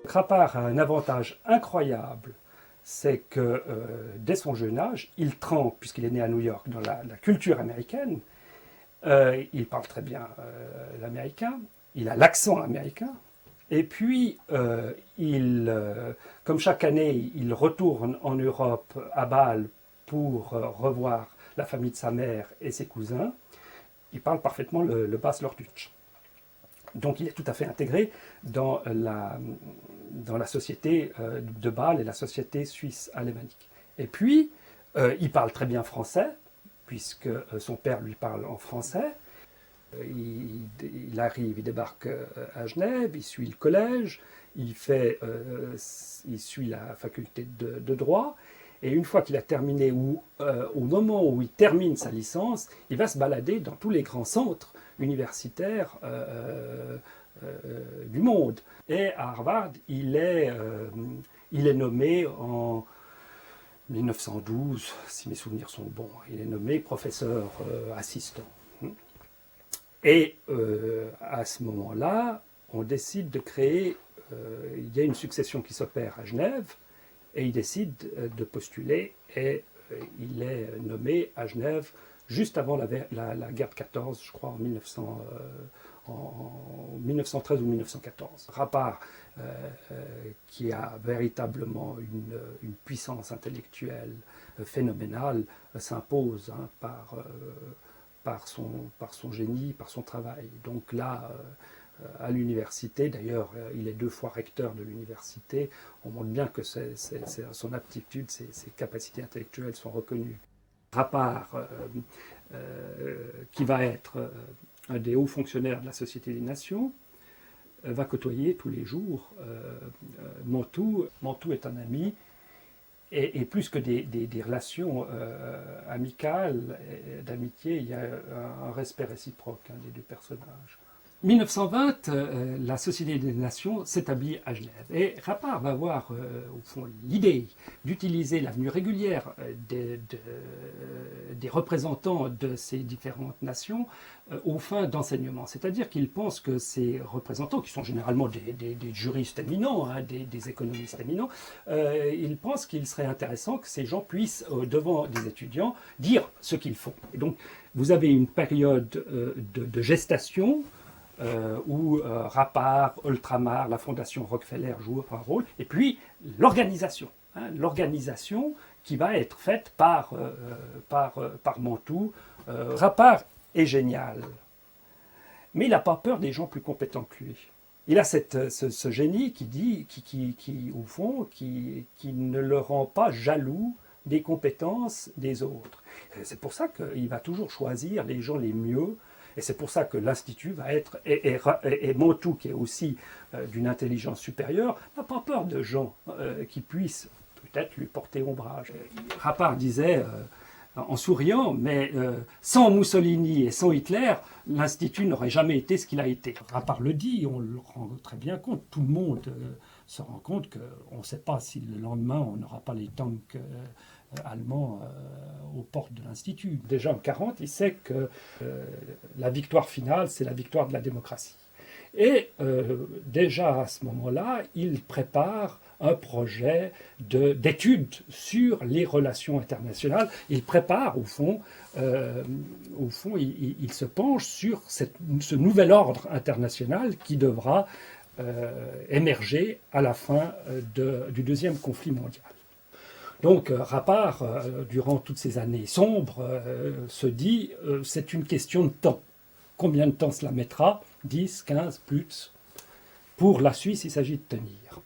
Rappard a un avantage incroyable, c'est que dès son jeune âge, il trempe, puisqu'il est né à New York, dans la culture américaine. Il parle très bien l'américain, il a l'accent américain, et puis comme chaque année, il retourne en Europe à Bâle pour revoir la famille de sa mère et ses cousins. Il parle parfaitement le Basse-Lordutsch. Donc il est tout à fait intégré dans la société de Bâle et la société suisse alémanique. Et puis, il parle très bien français, puisque son père lui parle en français. Il arrive, il débarque à Genève, il suit le collège, il suit la faculté de droit, et une fois qu'il a terminé, au moment où il termine sa licence, il va se balader dans tous les grands centres universitaires du monde. Et à Harvard, il est nommé en 1912, si mes souvenirs sont bons, il est nommé professeur assistant. Et à ce moment-là, on décide de créer, il y a une succession qui s'opère à Genève, et il décide de postuler, et il est nommé à Genève juste avant la guerre de 14, je crois, en 1913 ou 1914. Rappard, qui a véritablement une puissance intellectuelle phénoménale, s'impose par son génie, par son travail. Donc là, à l'université, d'ailleurs, il est 2 fois recteur de l'université, on montre bien que son aptitude, ses capacités intellectuelles sont reconnues. Rappard, qui va être un des hauts fonctionnaires de la Société des Nations, va côtoyer tous les jours Mantoux. Mantoux est un ami, et plus que des relations amicales, d'amitié, il y a un respect réciproque des 2 personnages. 1920, la Société des Nations s'établit à Genève. Et Rappard va avoir, au fond, l'idée d'utiliser l'avenue régulière des représentants de ces différentes nations aux fins d'enseignement. C'est-à-dire qu'il pense que ces représentants, qui sont généralement des juristes éminents, des économistes éminents, il pense qu'il serait intéressant que ces gens puissent, devant des étudiants, dire ce qu'ils font. Et donc, vous avez une période de gestation, où Rappard, Ultramar, la Fondation Rockefeller jouent un rôle, et puis l'organisation qui va être faite par Mantoux. Rappard est génial, mais il n'a pas peur des gens plus compétents que lui. Il a ce génie qui au fond, qui ne le rend pas jaloux des compétences des autres. C'est pour ça qu'il va toujours choisir les gens les mieux. Et c'est pour ça que l'Institut va être, et Mantoux, qui est aussi d'une intelligence supérieure, n'a pas peur de gens qui puissent peut-être lui porter ombrage. Rappard disait, en souriant, mais sans Mussolini et sans Hitler, l'Institut n'aurait jamais été ce qu'il a été. Rappard le dit, on le rend très bien compte, tout le monde se rend compte qu'on ne sait pas si le lendemain on n'aura pas les tanks allemands aux portes de l'Institut. Déjà en 1940, il sait que la victoire finale, c'est la victoire de la démocratie. Et déjà à ce moment-là, il prépare un projet d'étude sur les relations internationales. Il prépare, au fond, il se penche sur ce nouvel ordre international qui devra émerger à la fin du deuxième conflit mondial. Donc Rappard, durant toutes ces années sombres, se dit c'est une question de temps. Combien de temps cela mettra? 10, 15, plus. Pour la Suisse, il s'agit de tenir.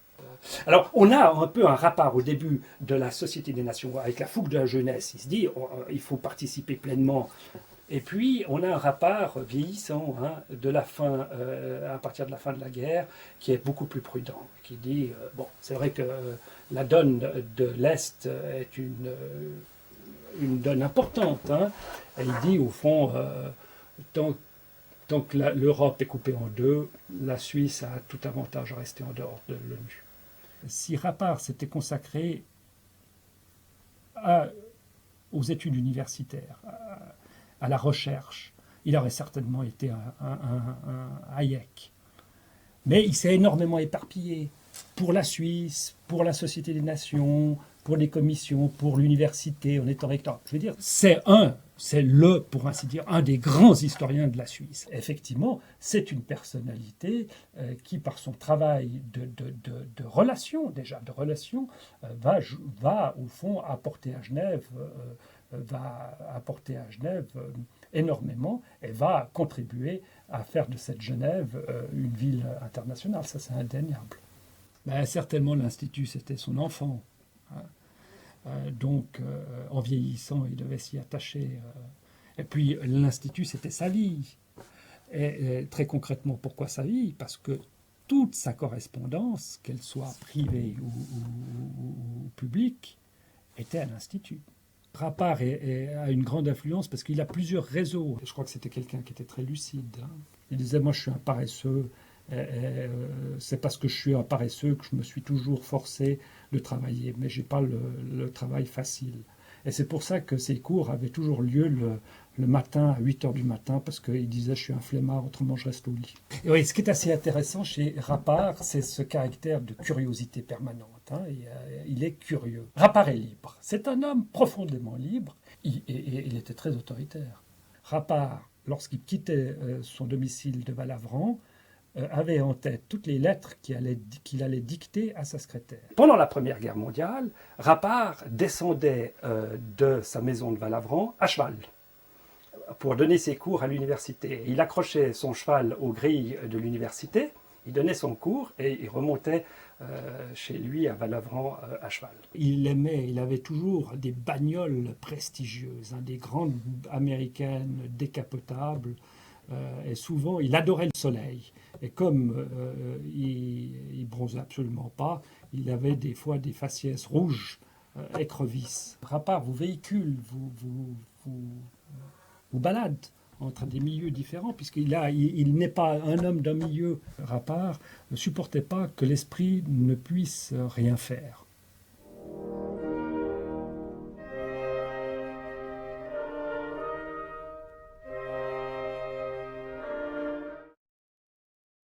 Alors, on a un peu un Rappard au début de la Société des Nations, avec la fougue de la jeunesse. Il se dit il faut participer pleinement. Et puis, on a un Rappard vieillissant de la fin, à partir de la fin de la guerre, qui est beaucoup plus prudent, qui dit bon, c'est vrai que la donne de l'Est est une donne importante. Et il dit, au fond, tant que l'Europe est coupée en deux, la Suisse a tout avantage à rester en dehors de l'ONU. Si Rappard s'était consacré aux études universitaires, à la recherche, il aurait certainement été un Hayek. Mais il s'est énormément éparpillé. pour la Suisse, pour la Société des Nations, pour les commissions, pour l'université, en étant recteur. Je veux dire, pour ainsi dire, un des grands historiens de la Suisse. Effectivement, c'est une personnalité qui, par son travail de relation, va au fond apporter à Genève, énormément et va contribuer à faire de cette Genève une ville internationale. Ça, c'est indéniable. Ben, certainement, l'Institut, c'était son enfant. Donc, en vieillissant, il devait s'y attacher. Et puis, l'Institut, c'était sa vie. Et très concrètement, pourquoi sa vie? Parce que toute sa correspondance, qu'elle soit privée ou publique, était à l'Institut. Rappard a une grande influence parce qu'il a plusieurs réseaux. Je crois que c'était quelqu'un qui était très lucide. Il disait, moi, je suis un paresseux. C'est parce que je suis un paresseux que je me suis toujours forcé de travailler, mais je n'ai pas le travail facile. Et c'est pour ça que ces cours avaient toujours lieu le matin à 8h du matin, parce qu'il disait je suis un flemmard, autrement je reste au lit. Et oui, ce qui est assez intéressant chez Rappard, c'est ce caractère de curiosité permanente. Il est curieux. Rappard est libre. C'est un homme profondément libre, et il était très autoritaire. Rappard, lorsqu'il quittait son domicile de Valavran, avait en tête toutes les lettres qu'il allait dicter à sa secrétaire. Pendant la Première Guerre mondiale, Rappard descendait de sa maison de Valavran à cheval pour donner ses cours à l'université. Il accrochait son cheval aux grilles de l'université, il donnait son cours et il remontait chez lui à Valavran à cheval. Il avait toujours des bagnoles prestigieuses, des grandes américaines décapotables, et souvent il adorait le soleil. Et comme il bronzait absolument pas, il avait des fois des faciès rouges, écrevisses. Rappard vous véhicule, vous balade entre des milieux différents, puisqu'il n'est pas un homme d'un milieu. Rappard ne supportait pas que l'esprit ne puisse rien faire.